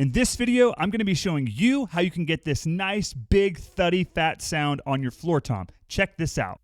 In this video, I'm going to be showing you how you can get this nice, big, thuddy, fat sound on your floor tom. Check this out.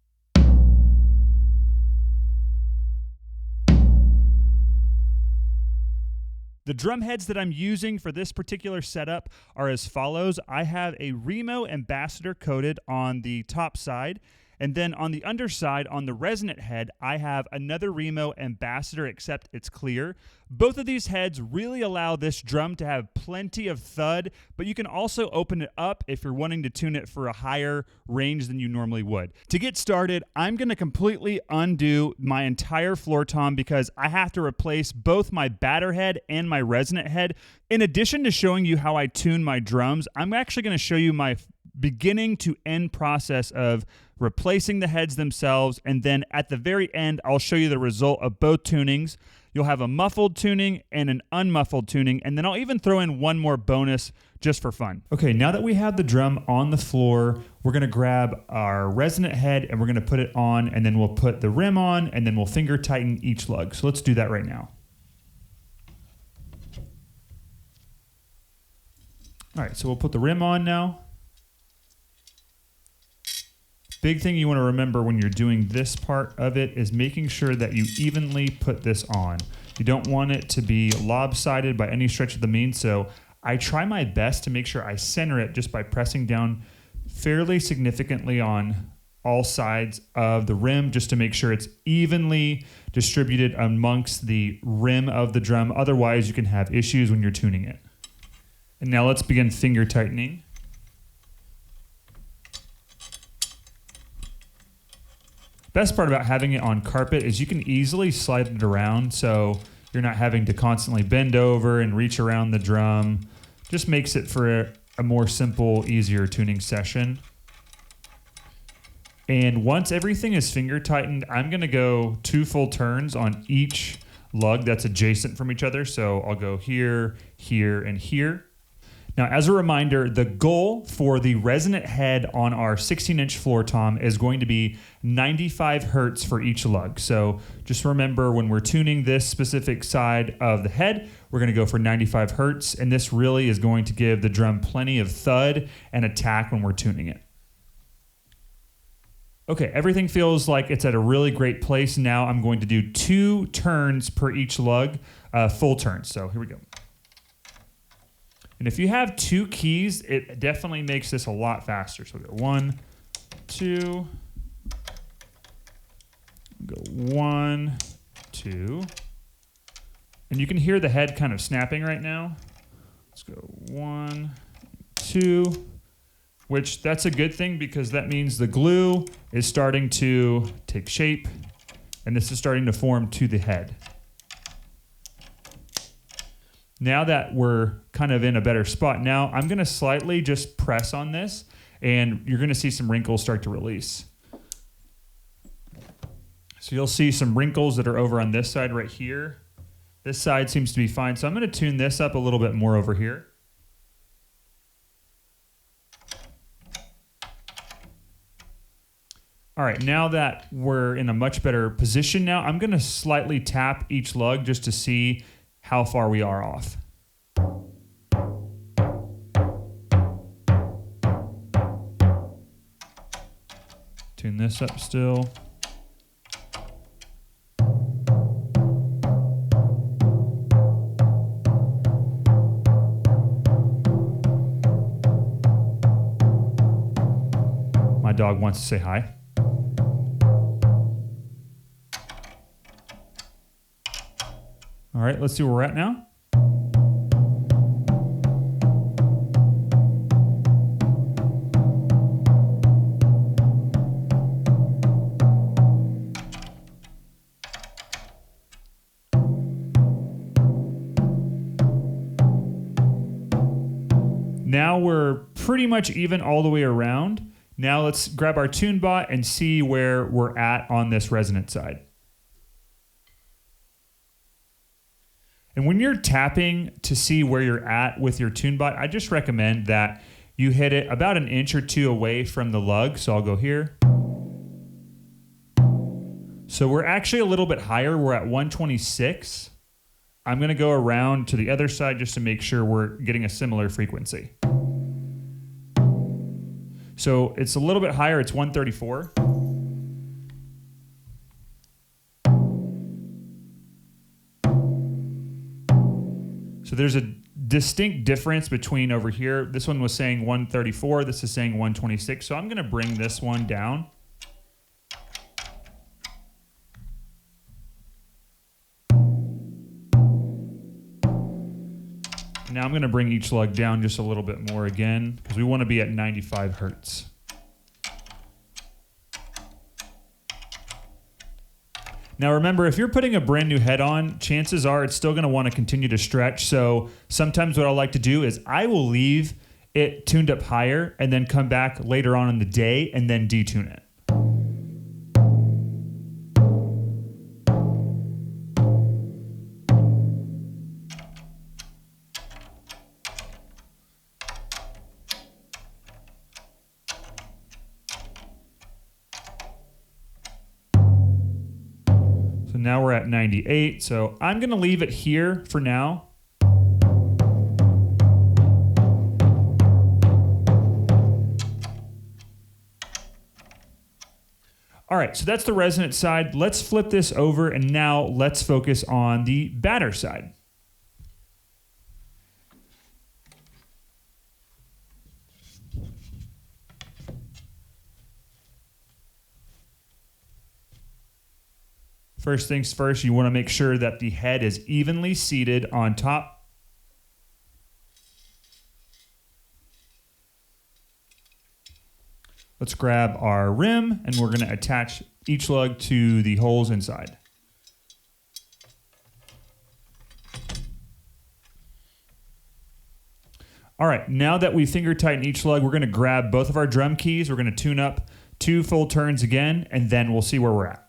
The drum heads that I'm using for this particular setup are as follows. I have a Remo Ambassador coated on the top side, and then on the underside, on the resonant head, I have another Remo Ambassador, except it's clear. Both of these heads really allow this drum to have plenty of thud, but you can also open it up if you're wanting to tune it for a higher range than you normally would. To get started, I'm going to completely undo my entire floor tom because I have to replace both my batter head and my resonant head. In addition to showing you how I tune my drums, I'm actually going to show you my beginning to end process of replacing the heads themselves, and then at the very end, I'll show you the result of both tunings. You'll have a muffled tuning and an unmuffled tuning, and then I'll even throw in one more bonus just for fun. Okay, now that we have the drum on the floor, we're gonna grab our resonant head and we're gonna put it on, and then we'll put the rim on, and then we'll finger tighten each lug. So let's do that right now. All right, so we'll put the rim on now. Big thing you want to remember when you're doing this part of it is making sure that you evenly put this on. You don't want it to be lopsided by any stretch of the means, so I try my best to make sure I center it just by pressing down fairly significantly on all sides of the rim just to make sure it's evenly distributed amongst the rim of the drum. Otherwise, you can have issues when you're tuning it. And now let's begin finger tightening. Best part about having it on carpet is you can easily slide it around, so you're not having to constantly bend over and reach around the drum. Just makes it for a more simple, easier tuning session. And once everything is finger tightened, I'm gonna go 2 full turns on each lug that's adjacent from each other. So I'll go here, here, and here. Now, as a reminder, the goal for the resonant head on our 16-inch floor tom is going to be 95 hertz for each lug. So just remember, when we're tuning this specific side of the head, we're going to go for 95 hertz, and this really is going to give the drum plenty of thud and attack when we're tuning it. Okay, everything feels like it's at a really great place. Now I'm going to do 2 turns per each lug, full turns. So here we go. And if you have 2 keys, it definitely makes this a lot faster. So we'll go 1, 2, go 1, 2. And you can hear the head kind of snapping right now. Let's go 1, 2, which that's a good thing because that means the glue is starting to take shape and this is starting to form to the head. Now that we're kind of in a better spot, now I'm going to slightly just press on this, and you're going to see some wrinkles start to release. So you'll see some wrinkles that are over on this side right here. This side seems to be fine, so I'm going to tune this up a little bit more over here. All right, now that we're in a much better position now, I'm going to slightly tap each lug just to see how far we are off. Tune this up still. My dog wants to say hi. All right, let's see where we're at now. Now we're pretty much even all the way around. Now let's grab our tune bot and see where we're at on this resonant side. And when you're tapping to see where you're at with your tune bot, I just recommend that you hit it about 1 inch or 2 away from the lug. So I'll go here. So we're actually a little bit higher. We're at 126. I'm going to go around to the other side just to make sure we're getting a similar frequency. So it's a little bit higher, it's 134. So there's a distinct difference between over here. This one was saying 134, this is saying 126. So I'm going to bring this one down. Now I'm going to bring each lug down just a little bit more again because we want to be at 95 hertz. Now remember, if you're putting a brand new head on, chances are it's still going to want to continue to stretch. So sometimes what I like to do is I will leave it tuned up higher and then come back later on in the day and then detune it. Now we're at 98, so I'm going to leave it here for now. All right, so that's the resonant side. Let's flip this over, and now let's focus on the batter side. First things first, you want to make sure that the head is evenly seated on top. Let's grab our rim and we're going to attach each lug to the holes inside. All right, now that we finger tighten each lug, we're going to grab both of our drum keys. We're going to tune up 2 full turns again, and then we'll see where we're at.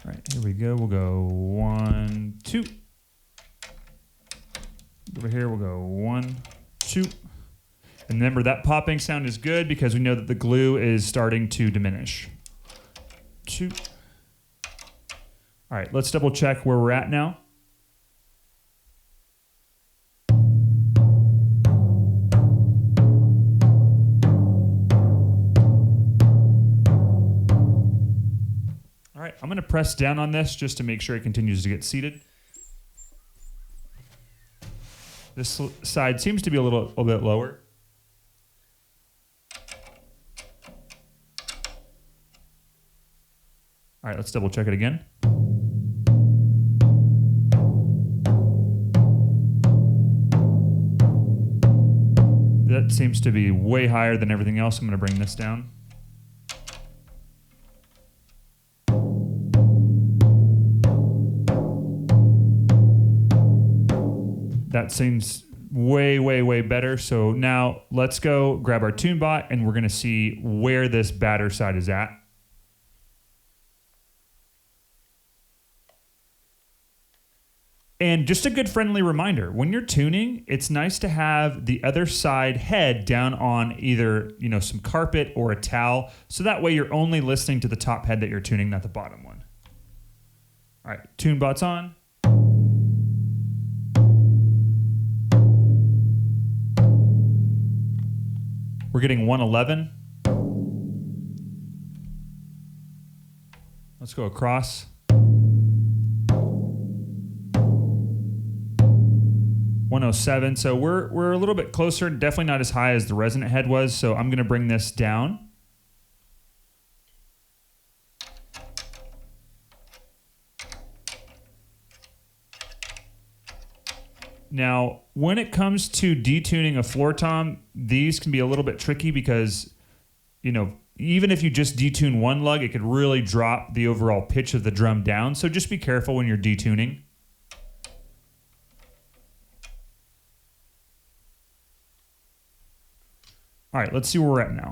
All right, here we go. We'll go 1, 2. Over here, we'll go 1, 2. And remember, that popping sound is good because we know that the glue is starting to diminish. 2. All right, let's double check where we're at now. All right, I'm going to press down on this just to make sure it continues to get seated. This side seems to be a little bit lower. All right, let's double check it again. That seems to be way higher than everything else. I'm going to bring this down. That seems way, way, way better. So now let's go grab our tune bot and we're going to see where this batter side is at. And just a good friendly reminder, when you're tuning, it's nice to have the other side head down on either, some carpet or a towel. So that way you're only listening to the top head that you're tuning, not the bottom one. All right, tune bot's on. We're getting 111. Let's go across. 107. So we're a little bit closer, definitely not as high as the resonant head was. So I'm going to bring this down. Now, when it comes to detuning a floor tom, these can be a little bit tricky because, even if you just detune one lug, it could really drop the overall pitch of the drum down. So just be careful when you're detuning. All right, let's see where we're at now.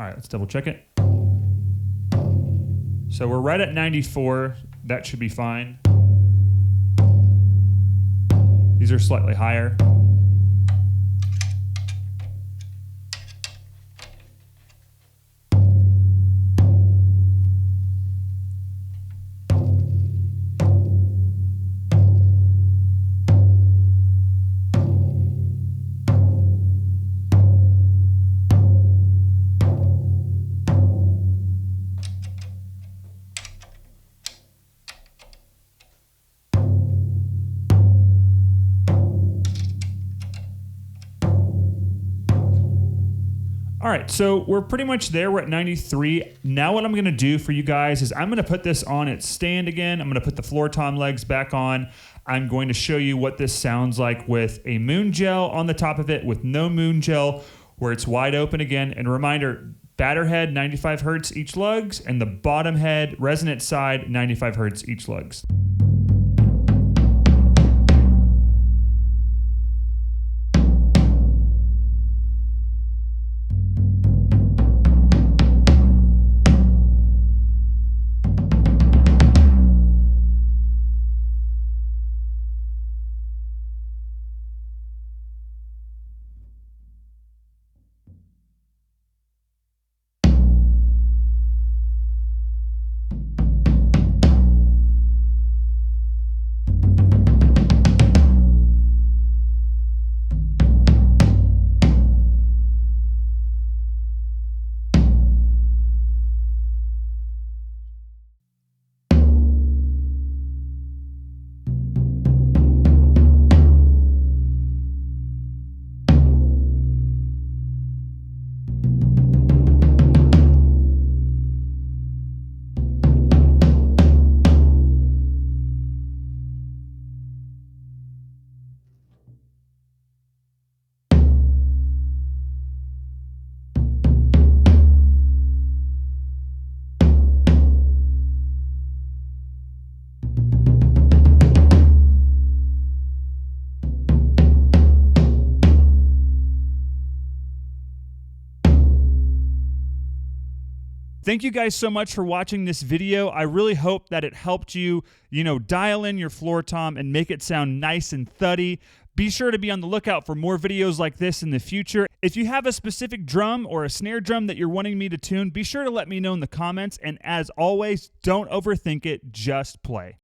All right, let's double check it. So we're right at 94. That should be fine. These are slightly higher. All right, so we're pretty much there. We're at 93. Now what I'm gonna do for you guys is I'm gonna put this on its stand again. I'm gonna put the floor tom legs back on. I'm going to show you what this sounds like with a moon gel on the top of it, with no moon gel, where it's wide open again. And a reminder, batter head, 95 hertz each lugs, and the bottom head, resonant side, 95 hertz each lugs. Thank you guys so much for watching this video. I really hope that it helped you, dial in your floor tom and make it sound nice and thuddy. Be sure to be on the lookout for more videos like this in the future. If you have a specific drum or a snare drum that you're wanting me to tune, be sure to let me know in the comments. And as always, don't overthink it, just play.